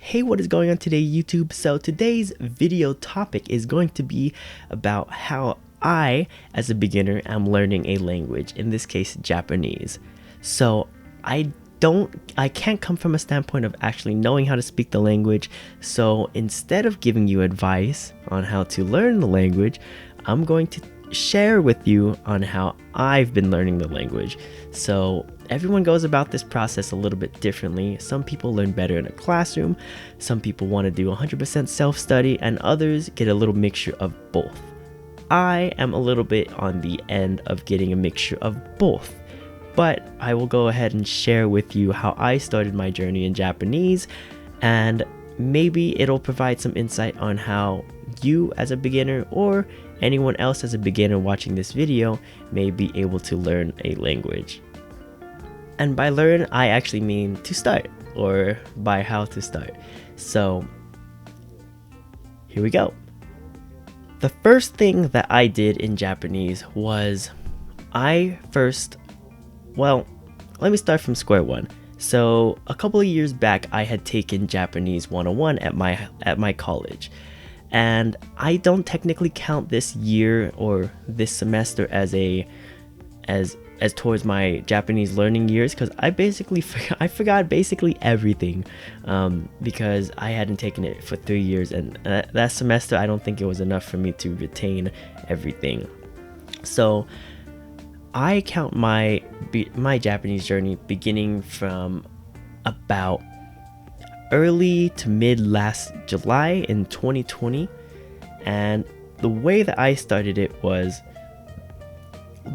Hey, what is going on today, YouTube? So today's video topic is going to be about how I, as a beginner, am learning a language, in this case, Japanese. So I can't come from a standpoint of actually knowing how to speak the language. So instead of giving you advice on how to learn the language, I'm going to share with you on how I've been learning the language. So everyone goes about this process a little bit differently. Some people learn better in a classroom, some people want to do 100% self-study, and others get a little mixture of both. I am a little bit on the end of getting a mixture of both, but I will go ahead and share with you how I started my journey in Japanese, and maybe it'll provide some insight on how you as a beginner or anyone else as a beginner watching this video may be able to learn a language. And by learn, I actually mean to start, or by how to start. So here we go. The first thing that I did in Japanese was let me start from square one. So a couple of years back, I had taken Japanese 101 at my college. And I don't technically count this year or this semester as towards my Japanese learning years, because I forgot basically everything, because I hadn't taken it for 3 years, and that semester I don't think it was enough for me to retain everything. So I count my Japanese journey beginning from about early to mid last July in 2020, and the way that I started it was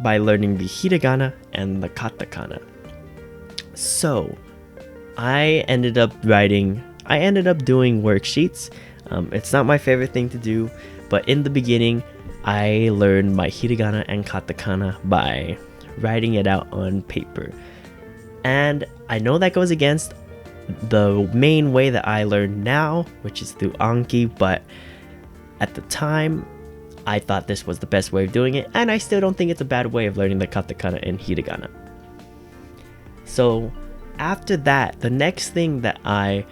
by learning the hiragana and the katakana. So I ended up doing worksheets. It's not my favorite thing to do, but in the beginning I learned my hiragana and katakana by writing it out on paper. And I know that goes against the main way that I learn now, which is through Anki, but at the time I thought this was the best way of doing it, and I still don't think it's a bad way of learning the katakana and hiragana. So after that, the next thing that I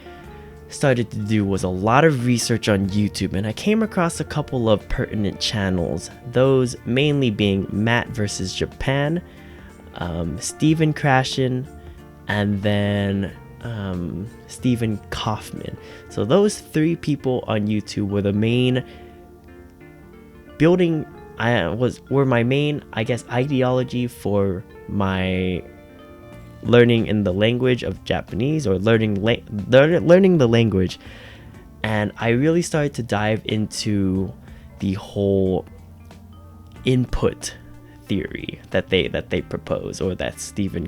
started to do was a lot of research on YouTube, and I came across a couple of pertinent channels, those mainly being Matt vs. Japan, Stephen Krashen, and then Stephen Kaufman. So those three people on YouTube were the main my main, I guess, ideology for my learning in the language of Japanese, or learning the language. And I really started to dive into the whole input theory that they propose, or that Stephen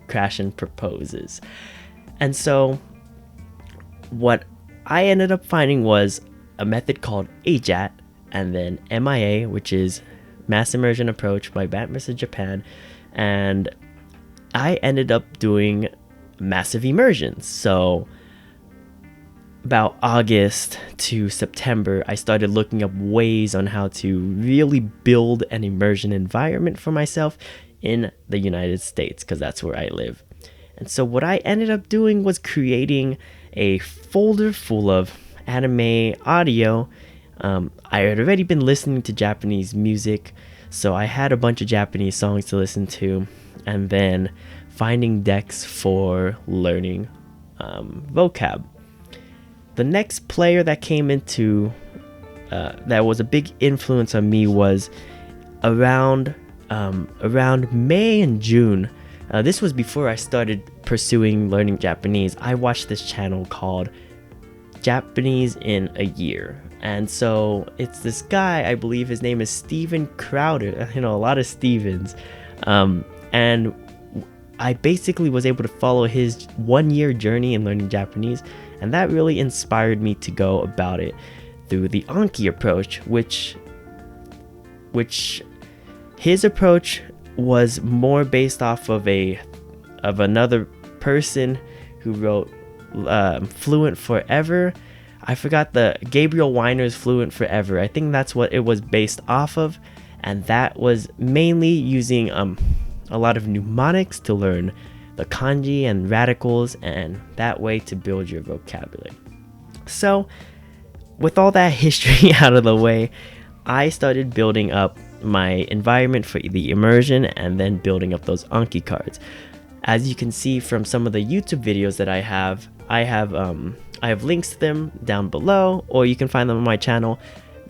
Krashen proposes. And so what I ended up finding was a method called AJAT, and then MIA, which is Mass Immersion Approach by Matt vs. Japan, and I ended up doing massive immersions. So about August to September, I started looking up ways on how to really build an immersion environment for myself in the United States, because that's where I live. And so what I ended up doing was creating a folder full of anime audio. I had already been listening to Japanese music, so I had a bunch of Japanese songs to listen to, and then finding decks for learning vocab. The next player that came into that was a big influence on me was around May and June. This was before I started pursuing learning Japanese. I watched this channel called Japanese in a Year, and so it's this guy, I believe his name is Shawn Crowder, a lot of Stevens, and I basically was able to follow his 1-year journey in learning Japanese, and that really inspired me to go about it through the Anki approach, which his approach was more based off of another person who wrote Fluent Forever. I forgot the Gabriel Weiner's Fluent Forever. I think that's what it was based off of, and that was mainly using a lot of mnemonics to learn the kanji and radicals, and that way to build your vocabulary. So with all that history out of the way, I started building up my environment for the immersion and then building up those Anki cards. As you can see from some of the YouTube videos that I have links to them down below, or you can find them on my channel.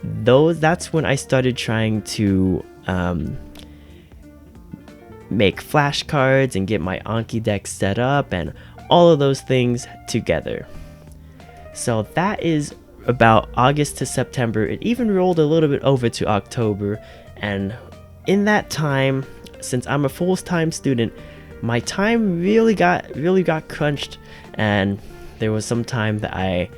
That's when I started trying to make flashcards and get my Anki deck set up and all of those things together. So that is about August to September. It even rolled a little bit over to October, and in that time, since I'm a full-time student, my time really got crunched, and there was some time that I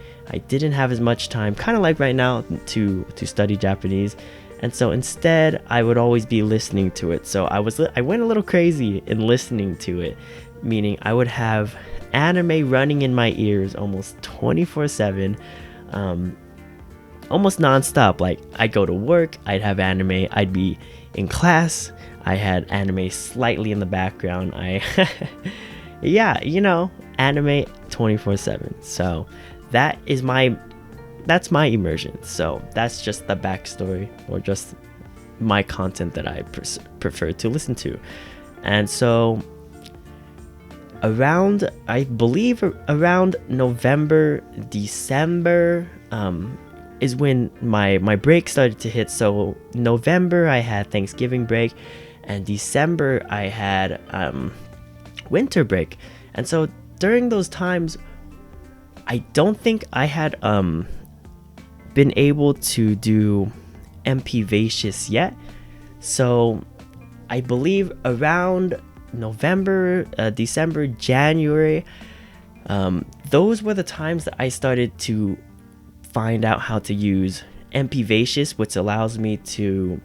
didn't have as much time, kind of like right now, to study Japanese. And so instead, I would always be listening to it. So I went a little crazy in listening to it, meaning I would have anime running in my ears almost 24/7, almost nonstop. Like, I'd go to work, I'd have anime, I'd be in class, I had anime slightly in the background. Yeah, anime 24/7. So that's my immersion. So that's just the backstory, or just my content that I prefer to listen to. And so around November, December is when my break started to hit. So November I had Thanksgiving break, and December I had winter break. And so during those times, I don't think I had been able to do MP Vacious yet. So I believe around November, December, January, those were the times that I started to find out how to use MP Vacious, which allows me to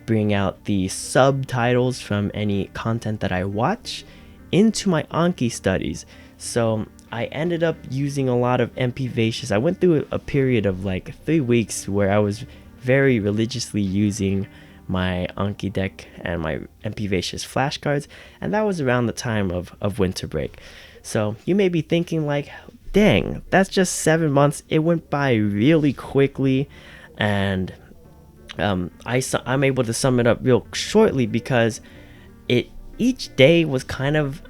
bring out the subtitles from any content that I watch into my Anki studies. So I ended up using a lot of MP Vacious. I went through a period of like 3 weeks where I was very religiously using my Anki deck and my MP Vacious flashcards, and that was around the time of winter break. So you may be thinking like, dang, that's just 7 months. It went by really quickly, and I'm able to sum it up real shortly, because each day was kind of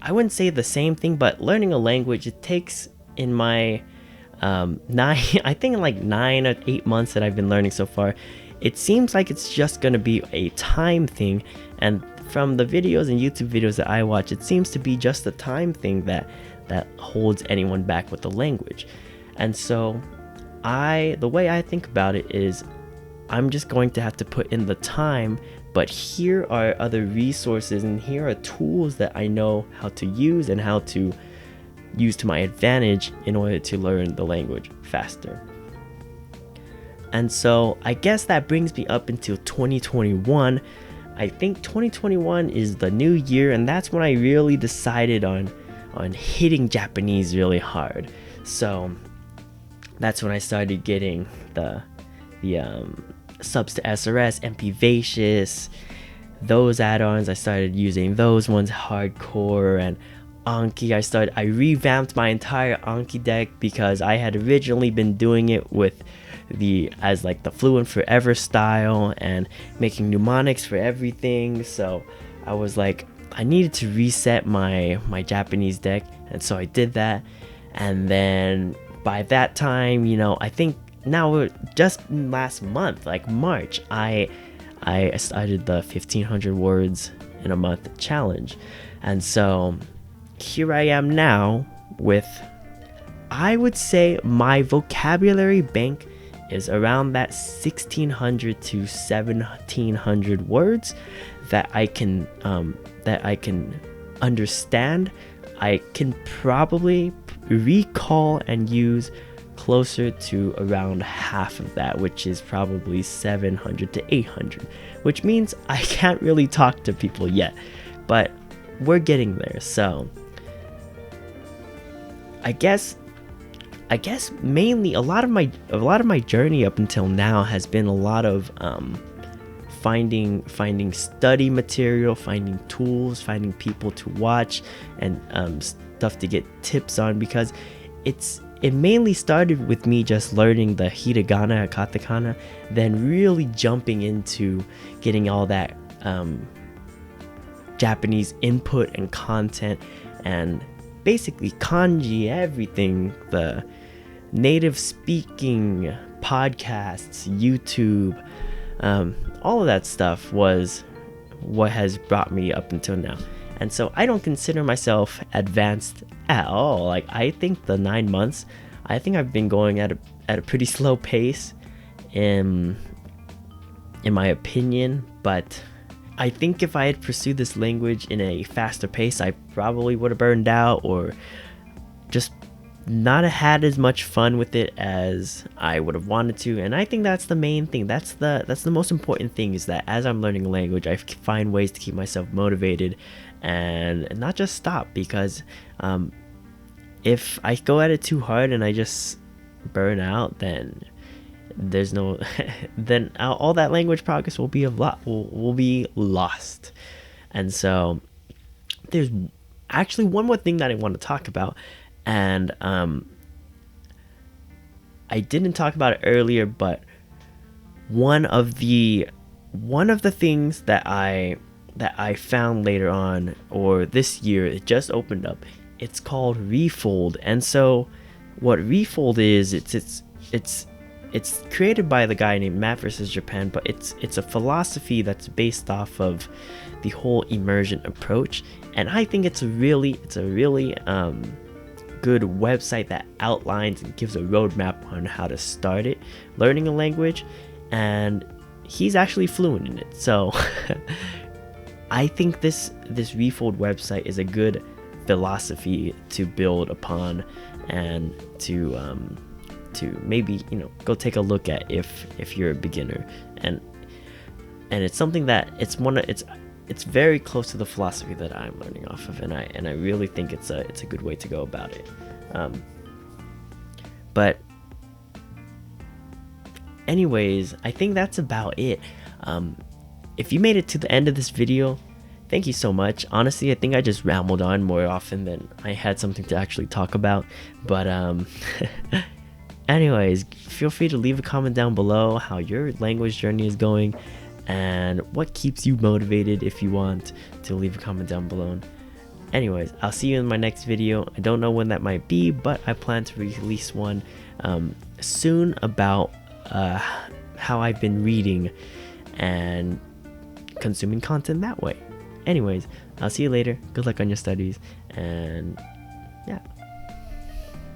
I wouldn't say the same thing, but learning a language, it takes, in my 9 or 8 months that I've been learning so far, it seems like it's just going to be a time thing. And from the videos and YouTube videos that I watch, it seems to be just a time thing that holds anyone back with the language. And so the way I think about it is, I'm just going to have to put in the time, but here are other resources and here are tools that I know how to use and how to use to my advantage in order to learn the language faster. And so I guess that brings me up until 2021. I think 2021 is the new year, and that's when I really decided on hitting Japanese really hard. So that's when I started getting the subs to SRS, MP Vacious, those add-ons. I started using those ones hardcore. And Anki, I revamped my entire Anki deck, because I had originally been doing it with the Fluent Forever style and making mnemonics for everything. So I was like, I needed to reset my Japanese deck, and so I did that. And then by that time, I think now, just last month, like March, I started the 1500 words in a month challenge. And so here I am now with, I would say my vocabulary bank is around that 1600 to 1700 words that I can understand. I can probably recall and use closer to around half of that, which is probably 700 to 800, which means I can't really talk to people yet, but we're getting there. So I guess mainly a lot of my journey up until now has been a lot of finding study material, finding tools, finding people to watch, and stuff to get tips on, because it mainly started with me just learning the hiragana and katakana, then really jumping into getting all that Japanese input and content, and basically kanji, everything, the native speaking podcasts, YouTube, all of that stuff was what has brought me up until now. And so I don't consider myself advanced at all. Like, I think the 9 months, I think I've been going at a pretty slow pace in my opinion, but I think if I had pursued this language in a faster pace, I probably would have burned out, or just not had as much fun with it as I would have wanted to. And I think that's the main thing. That's the most important thing, is that as I'm learning a language, I find ways to keep myself motivated and not just stop, because if I go at it too hard and I just burn out, then there's no then all that language progress will be will be lost. And so there's actually one more thing that I want to talk about, and I didn't talk about it earlier, but one of the things that I found later on, or this year, it just opened up. It's called Refold. And so what Refold is, it's created by the guy named Matt versus Japan, but it's a philosophy that's based off of the whole immersion approach. And I think it's a really good website that outlines and gives a roadmap on how to start it, learning a language, and he's actually fluent in it. So I think this Refold website is a good philosophy to build upon, and to maybe, go take a look at if you're a beginner, and it's something that it's very close to the philosophy that I'm learning off of, and I really think it's a good way to go about it. But anyways, I think that's about it. If you made it to the end of this video, thank you so much. Honestly, I think I just rambled on more often than I had something to actually talk about. But anyways, feel free to leave a comment down below how your language journey is going, and what keeps you motivated. If you want to leave a comment down below. Anyways, I'll see you in my next video. I don't know when that might be, but I plan to release one soon about how I've been reading and consuming content that way. Anyways, I'll see you later. Good luck on your studies, and yeah.